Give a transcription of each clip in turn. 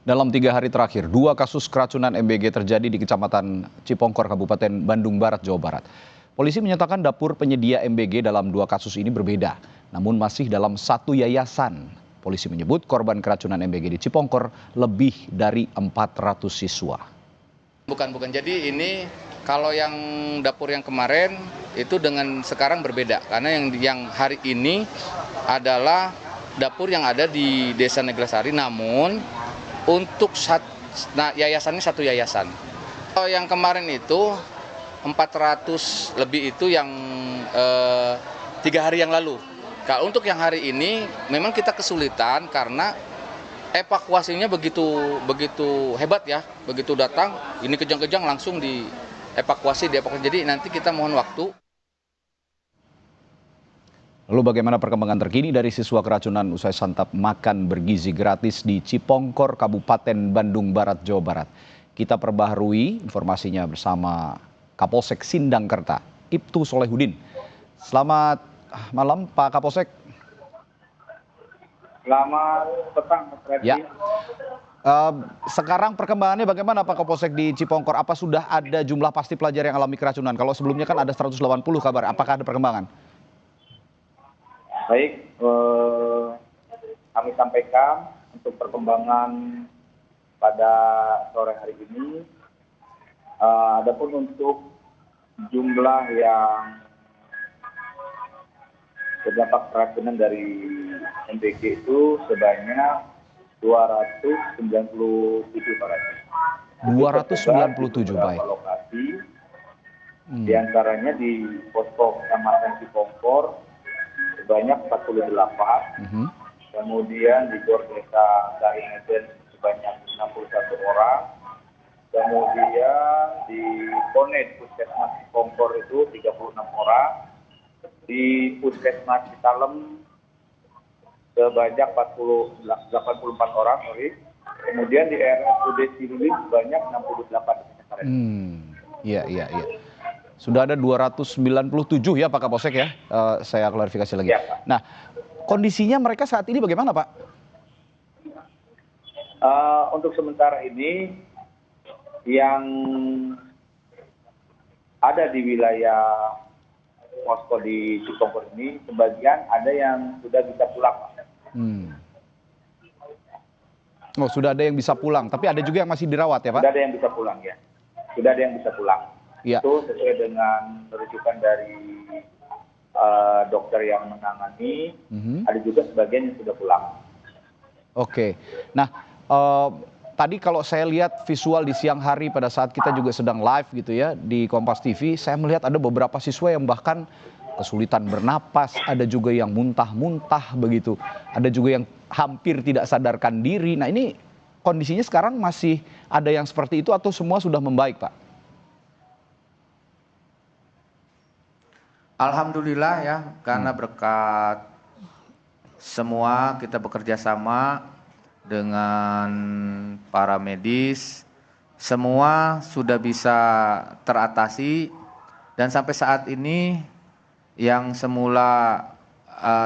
Dalam 3 hari terakhir, 2 kasus keracunan MBG terjadi di Kecamatan Cipongkor, Kabupaten Bandung Barat, Jawa Barat. Polisi menyatakan dapur penyedia MBG dalam 2 kasus ini berbeda, namun masih dalam satu yayasan. Polisi menyebut korban keracunan MBG di Cipongkor lebih dari 400 siswa. Bukan. Jadi ini kalau yang dapur yang kemarin itu dengan sekarang berbeda. Karena yang hari ini adalah dapur yang ada di Desa Neglasari, namun untuk yayasannya satu yayasan. Kalau yang kemarin itu 400 lebih itu yang 3 hari yang lalu. Kalau untuk yang hari ini memang kita kesulitan karena evakuasinya begitu hebat ya, begitu datang ini kejang-kejang langsung dievakuasi. Jadi nanti kita mohon waktu. Lalu bagaimana perkembangan terkini dari siswa keracunan usai santap makan bergizi gratis di Cipongkor, Kabupaten Bandung Barat, Jawa Barat? Kita perbaharui informasinya bersama Kapolsek Sindangkerta, Ibtu Solehudin. Selamat malam Pak Kapolsek. Selamat petang, Mas Reddy. Ya. Sekarang perkembangannya bagaimana Pak Kapolsek di Cipongkor? Apa sudah ada jumlah pasti pelajar yang alami keracunan? Kalau sebelumnya kan ada 180 kabar, apakah ada perkembangan? Baik, kami sampaikan untuk perkembangan pada sore hari ini. Adapun untuk jumlah yang terdapat keracunan dari MBG itu sebanyak 297 Pak. 297, baik. Lokasi, di antaranya di posko Kecamatan Cipongkor sebanyak 48, kemudian di Gor Desa Garingeten sebanyak 61 orang, kemudian di Ponet Puskesmas Cipongkor itu 36 orang, di Puskesmas Citalem sebanyak 84 orang, kemudian di RSUD Cilulim sebanyak 68. Iya. Sudah ada 297 ya Pak Kapolsek ya, saya klarifikasi lagi. Ya, Pak. Nah, kondisinya mereka saat ini bagaimana Pak? Untuk sementara ini yang ada di wilayah posko di Cipongkor ini, sebagian ada yang sudah bisa pulang Pak. Oh, sudah ada yang bisa pulang, tapi ada juga yang masih dirawat ya Pak? Sudah ada yang bisa pulang ya. Sudah ada yang bisa pulang. Ya. Itu sesuai dengan rujukan dari dokter yang menangani. Ada juga sebagian yang sudah pulang. Oke. Nah, tadi kalau saya lihat visual di siang hari pada saat kita juga sedang live gitu ya di Kompas TV, saya melihat ada beberapa siswa yang bahkan kesulitan bernapas, ada juga yang muntah-muntah begitu, ada juga yang hampir tidak sadarkan diri. Nah, ini kondisinya sekarang masih ada yang seperti itu atau semua sudah membaik, Pak? Alhamdulillah ya, karena berkat semua kita bekerja sama dengan para medis, semua sudah bisa teratasi dan sampai saat ini yang semula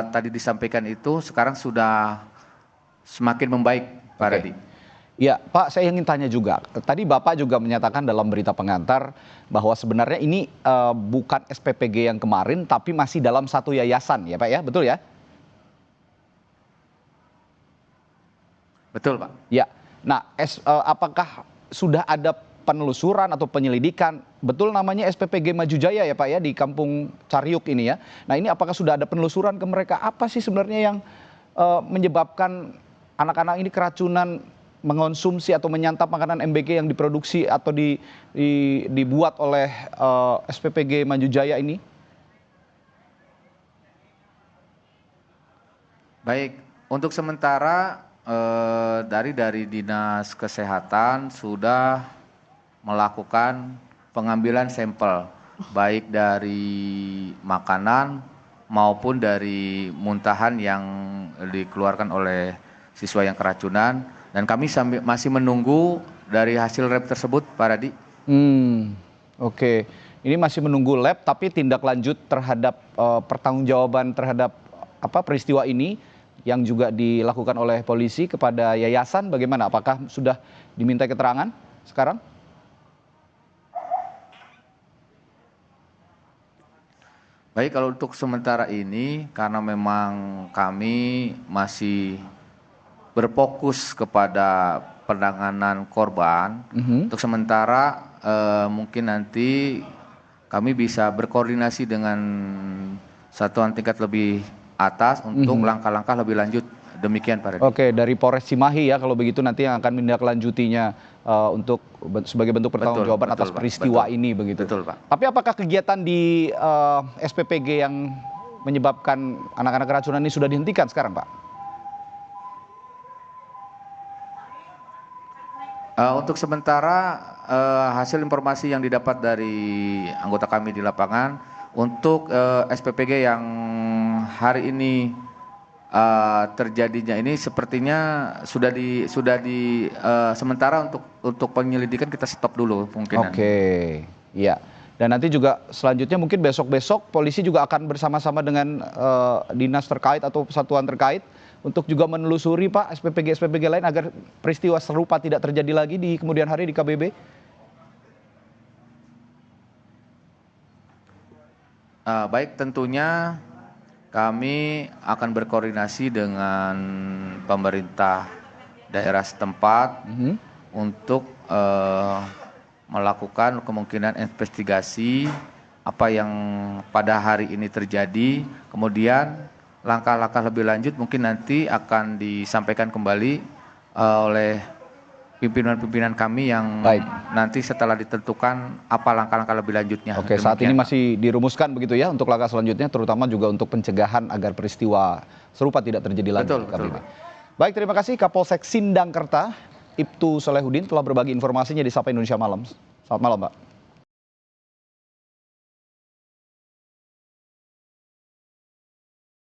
tadi disampaikan itu sekarang sudah semakin membaik, Pak Radi. Ya, Pak, saya ingin tanya juga. Tadi Bapak juga menyatakan dalam berita pengantar bahwa sebenarnya ini bukan SPPG yang kemarin, tapi masih dalam satu yayasan, ya Pak ya? Betul ya? Betul, Pak. Ya. Nah, apakah sudah ada penelusuran atau penyelidikan? Betul namanya SPPG Maju Jaya ya Pak ya, di Kampung Cariuk ini ya. Nah, ini apakah sudah ada penelusuran ke mereka? Apa sih sebenarnya yang menyebabkan anak-anak ini keracunan mengonsumsi atau menyantap makanan MBG yang diproduksi atau dibuat oleh SPPG Maju Jaya ini? Baik, untuk sementara dari Dinas Kesehatan sudah melakukan pengambilan sampel baik dari makanan maupun dari muntahan yang dikeluarkan oleh siswa yang keracunan. Dan kami masih menunggu dari hasil lab tersebut, Pak Radi. Oke. Ini masih menunggu lab, tapi tindak lanjut terhadap pertanggungjawaban terhadap peristiwa ini yang juga dilakukan oleh polisi kepada yayasan, bagaimana? Apakah sudah diminta keterangan sekarang? Baik, kalau untuk sementara ini karena memang kami masih berfokus kepada penanganan korban, untuk sementara mungkin nanti kami bisa berkoordinasi dengan satuan tingkat lebih atas untuk langkah-langkah lebih lanjut. Demikian Pak Redi. Oke, dari Polres Cimahi ya kalau begitu nanti yang akan menindaklanjutinya untuk sebagai bentuk pertanggungjawaban atas peristiwa ini begitu. Betul, Pak. Tapi apakah kegiatan di SPPG yang menyebabkan anak-anak keracunan ini sudah dihentikan sekarang, Pak? Untuk sementara hasil informasi yang didapat dari anggota kami di lapangan untuk SPPG yang hari ini terjadinya ini sepertinya sudah di sementara untuk penyelidikan kita stop dulu mungkin. Oke, iya. Dan nanti juga selanjutnya mungkin besok-besok polisi juga akan bersama-sama dengan dinas terkait atau satuan terkait untuk juga menelusuri Pak SPPG lain agar peristiwa serupa tidak terjadi lagi di kemudian hari di KBB. Baik, tentunya kami akan berkoordinasi dengan pemerintah daerah setempat untuk melakukan kemungkinan investigasi apa yang pada hari ini terjadi. Kemudian langkah-langkah lebih lanjut mungkin nanti akan disampaikan kembali oleh pimpinan-pimpinan kami yang nanti setelah ditentukan apa langkah-langkah lebih lanjutnya. Oke, saat ini masih dirumuskan begitu ya untuk langkah selanjutnya, terutama juga untuk pencegahan agar peristiwa serupa tidak terjadi lagi. Betul. Baik, terima kasih Kapolsek Sindangkerta, Ibtu Solehudin telah berbagi informasinya di Sapa Indonesia Malam. Selamat malam, Pak.